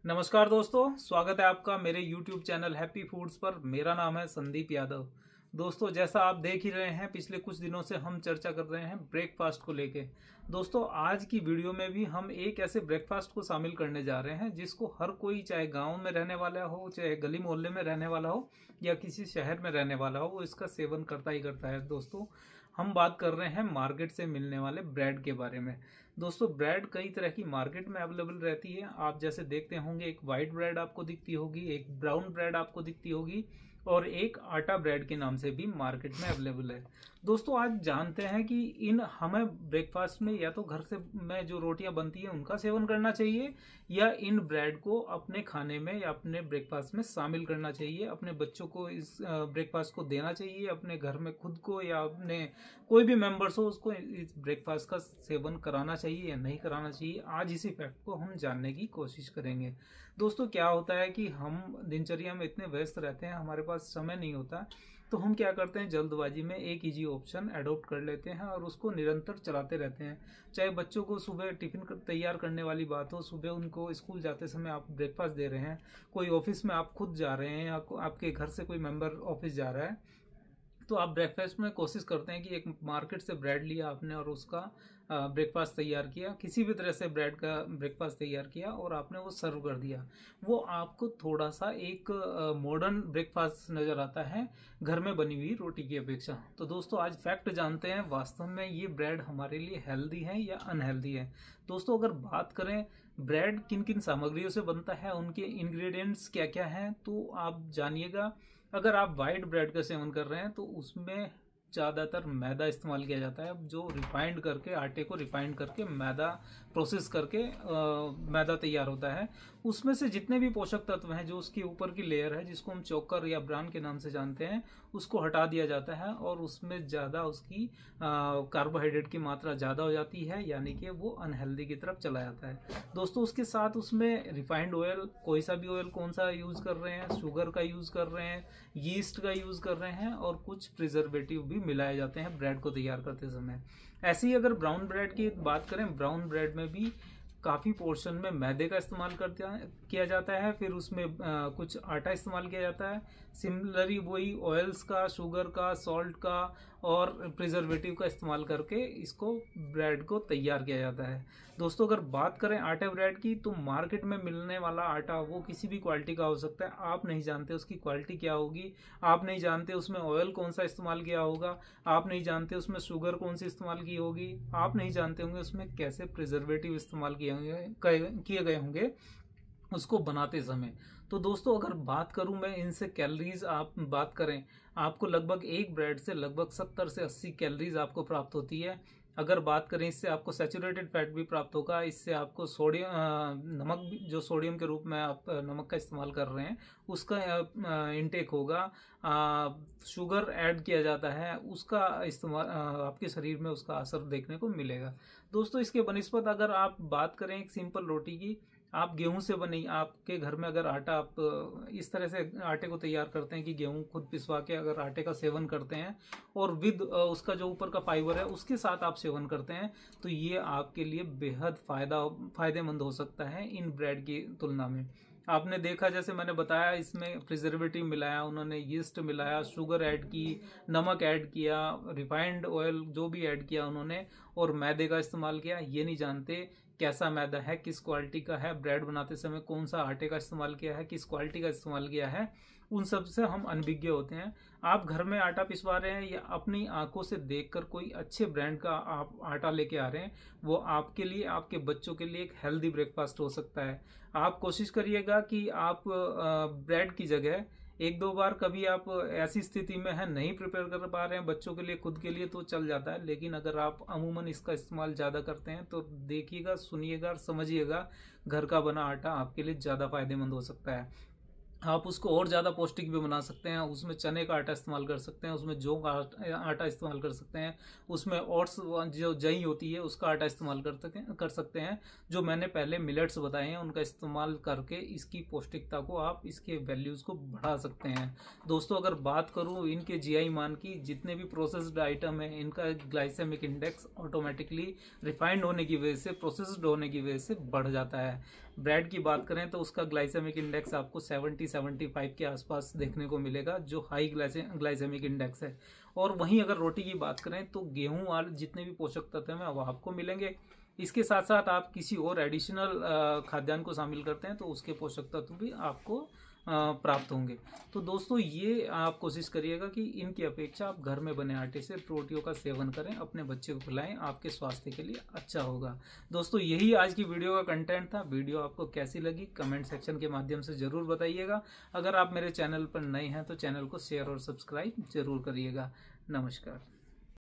नमस्कार दोस्तों, स्वागत है आपका मेरे YouTube चैनल हैप्पी फूड्स पर। मेरा नाम है संदीप यादव। दोस्तों, जैसा आप देख ही रहे हैं, पिछले कुछ दिनों से हम चर्चा कर रहे हैं ब्रेकफास्ट को लेके। दोस्तों, आज की वीडियो में भी हम एक ऐसे ब्रेकफास्ट को शामिल करने जा रहे हैं जिसको हर कोई, चाहे गांव में रहने वाला हो, चाहे गली मोहल्ले में रहने वाला हो या किसी शहर में रहने वाला हो, वो इसका सेवन करता ही करता है। दोस्तों, हम बात कर रहे हैं मार्केट से मिलने वाले ब्रेड के बारे में। दोस्तों, ब्रेड कई तरह की मार्केट में अवेलेबल रहती है। आप जैसे देखते होंगे, एक वाइट ब्रेड आपको दिखती होगी, एक ब्राउन ब्रेड आपको दिखती होगी और एक आटा ब्रेड के नाम से भी मार्केट में अवेलेबल है। दोस्तों, आज जानते हैं कि इन हमें ब्रेकफास्ट में या तो घर से में जो रोटियां बनती हैं उनका सेवन करना चाहिए या इन ब्रेड को अपने खाने में या अपने ब्रेकफास्ट में शामिल करना चाहिए। अपने बच्चों को इस ब्रेकफास्ट को देना चाहिए, अपने घर में खुद को या अपने कोई भी मेंबर्स हो उसको इस ब्रेकफास्ट का सेवन कराना चाहिए या नहीं कराना चाहिए। आज इसी फैक्ट को हम जानने की कोशिश करेंगे। दोस्तों, क्या होता है कि हम दिनचर्या में इतने व्यस्त रहते हैं, हमारे पास समय नहीं होता, तो हम क्या करते हैं, जल्दबाजी में एक इजी ऑप्शन अडॉप्ट कर लेते हैं और उसको निरंतर चलाते रहते हैं। चाहे बच्चों को सुबह टिफिन तैयार करने वाली बात हो, सुबह उनको स्कूल जाते समय आप ब्रेकफास्ट दे रहे हैं, कोई ऑफिस में आप खुद जा रहे हैं या आपके घर से कोई मेंबर ऑफिस जा रहा है, तो आप ब्रेकफास्ट में कोशिश करते हैं कि एक मार्केट से ब्रेड लिया आपने और उसका ब्रेकफास्ट तैयार किया, किसी भी तरह से ब्रेड का ब्रेकफास्ट तैयार किया और आपने वो सर्व कर दिया। वो आपको थोड़ा सा एक मॉडर्न ब्रेकफास्ट नज़र आता है घर में बनी हुई रोटी की अपेक्षा। तो दोस्तों, आज फैक्ट जानते हैं वास्तव में ये ब्रेड हमारे लिए हेल्दी है या अनहेल्दी है। दोस्तों, अगर बात करें ब्रेड किन किन सामग्रियों से बनता है, उनके इंग्रेडिएंट्स क्या क्या हैं, तो आप जानिएगा। अगर आप वाइट ब्रेड का सेवन कर रहे हैं तो उसमें ज़्यादातर मैदा इस्तेमाल किया जाता है, जो रिफाइंड करके, आटे को रिफाइंड करके मैदा प्रोसेस करके मैदा तैयार होता है। उसमें से जितने भी पोषक तत्व हैं, जो उसकी ऊपर की लेयर है जिसको हम चोकर या ब्रान के नाम से जानते हैं, उसको हटा दिया जाता है और उसमें ज़्यादा उसकी कार्बोहाइड्रेट की मात्रा ज़्यादा हो जाती है, यानी कि वो अनहेल्दी की तरफ चला जाता है। दोस्तों, उसके साथ उसमें रिफाइंड ऑयल, कोई सा भी ऑयल कौन सा यूज़ कर रहे हैं, शुगर का यूज़ कर रहे हैं, यीस्ट का यूज़ कर रहे हैं और कुछ प्रिजर्वेटिव भी मिलाए जाते हैं ब्रेड को तैयार करते समय। ऐसे ही अगर ब्राउन ब्रेड की बात करें, ब्राउन ब्रेड में भी काफ़ी पोर्शन में मैदे का इस्तेमाल किया जाता है, फिर उसमें कुछ आटा इस्तेमाल किया जाता है। सिमिलरली वही ऑयल्स का, शुगर का, सॉल्ट का और प्रिजर्वेटिव का इस्तेमाल करके इसको ब्रेड को तैयार किया जाता है। दोस्तों, अगर बात करें आटे ब्रेड की, तो मार्केट में मिलने वाला आटा वो किसी भी क्वालिटी का हो सकता है। आप नहीं जानते उसकी क्वालिटी क्या होगी, आप नहीं जानते उसमें ऑयल कौन सा इस्तेमाल किया होगा, आप नहीं जानते उसमें शुगर कौन सी इस्तेमाल की होगी, आप नहीं जानते होंगे उसमें कैसे प्रिजर्वेटिव इस्तेमाल किए गए होंगे उसको बनाते समय। तो दोस्तों, अगर बात करूं मैं इनसे कैलोरीज आप बात करें, आपको लगभग एक ब्रेड से लगभग 70 से 80 कैलोरीज आपको प्राप्त होती है। अगर बात करें, इससे आपको सैचुरेटेड फैट भी प्राप्त होगा, इससे आपको सोडियम नमक भी, जो सोडियम के रूप में आप नमक का इस्तेमाल कर रहे हैं, उसका इंटेक होगा। शुगर ऐड किया जाता है, उसका इस्तेमाल आपके शरीर में उसका असर देखने को मिलेगा। दोस्तों, इसके बनिस्पत अगर आप बात करें एक सिंपल रोटी की, आप गेहूं से बनी, आपके घर में अगर आटा, आप इस तरह से आटे को तैयार करते हैं कि गेहूं खुद पिसवा के अगर आटे का सेवन करते हैं और विद उसका जो ऊपर का फाइबर है उसके साथ आप सेवन करते हैं, तो ये आपके लिए बेहद फायदेमंद हो सकता है इन ब्रेड की तुलना में। आपने देखा, जैसे मैंने बताया, इसमें प्रिजर्वेटिव मिलाया उन्होंने, यीस्ट मिलाया, शुगर ऐड की, नमक ऐड किया, रिफाइंड ऑयल जो भी ऐड किया उन्होंने, और मैदे का इस्तेमाल किया। ये नहीं जानते कैसा मैदा है, किस क्वालिटी का है, ब्रेड बनाते समय कौन सा आटे का इस्तेमाल किया है, किस क्वालिटी का इस्तेमाल किया है, उन सब से हम अनभिज्ञ होते हैं। आप घर में आटा पिसवा रहे हैं या अपनी आंखों से देखकर कोई अच्छे ब्रांड का आप आटा लेके आ रहे हैं, वो आपके लिए, आपके बच्चों के लिए एक हेल्दी ब्रेकफास्ट हो सकता है। आप कोशिश करिएगा कि आप ब्रेड की जगह एक दो बार, कभी आप ऐसी स्थिति में है नहीं प्रिपेयर कर पा रहे हैं बच्चों के लिए, खुद के लिए, तो चल जाता है। लेकिन अगर आप अमूमन इसका इस्तेमाल ज़्यादा करते हैं तो देखिएगा, सुनिएगा और समझिएगा, घर का बना आटा आपके लिए ज़्यादा फायदेमंद हो सकता है। आप उसको और ज़्यादा पौष्टिक भी बना सकते हैं। उसमें चने का आटा इस्तेमाल कर सकते हैं, उसमें जौ का आटा इस्तेमाल कर सकते हैं, उसमें ओट्स जो जई होती है उसका आटा इस्तेमाल कर सकते हैं। जो मैंने पहले मिलेट्स बताए हैं उनका इस्तेमाल करके इसकी पौष्टिकता को, आप इसके वैल्यूज़ को बढ़ा सकते हैं। दोस्तों, अगर बात करूँ इनके जीआई मान की, जितने भी प्रोसेस्ड आइटम है इनका ग्लाइसेमिक इंडेक्स ऑटोमेटिकली रिफाइंड होने की वजह से, प्रोसेस्ड होने की वजह से बढ़ जाता है। ब्रेड की बात करें तो उसका ग्लाइसेमिक इंडेक्स आपको 70-75 के आसपास देखने को मिलेगा, जो हाई ग्लाइसेमिक इंडेक्स है। और वहीं अगर रोटी की बात करें तो गेहूं वाले जितने भी पोषक तत्व हैं वो आपको मिलेंगे। इसके साथ साथ आप किसी और एडिशनल खाद्यान्न को शामिल करते हैं तो उसके पोषक तत्व भी आपको प्राप्त होंगे। तो दोस्तों ये आप कोशिश करिएगा कि इनकी अपेक्षा आप घर में बने आटे से रोटियों का सेवन करें, अपने बच्चे को खिलाएं, आपके स्वास्थ्य के लिए अच्छा होगा। दोस्तों यही आज की वीडियो का कंटेंट था। वीडियो आपको कैसी लगी कमेंट सेक्शन के माध्यम से जरूर बताइएगा। अगर आप मेरे चैनल पर नए हैं तो चैनल को शेयर और सब्सक्राइब जरूर करिएगा। नमस्कार।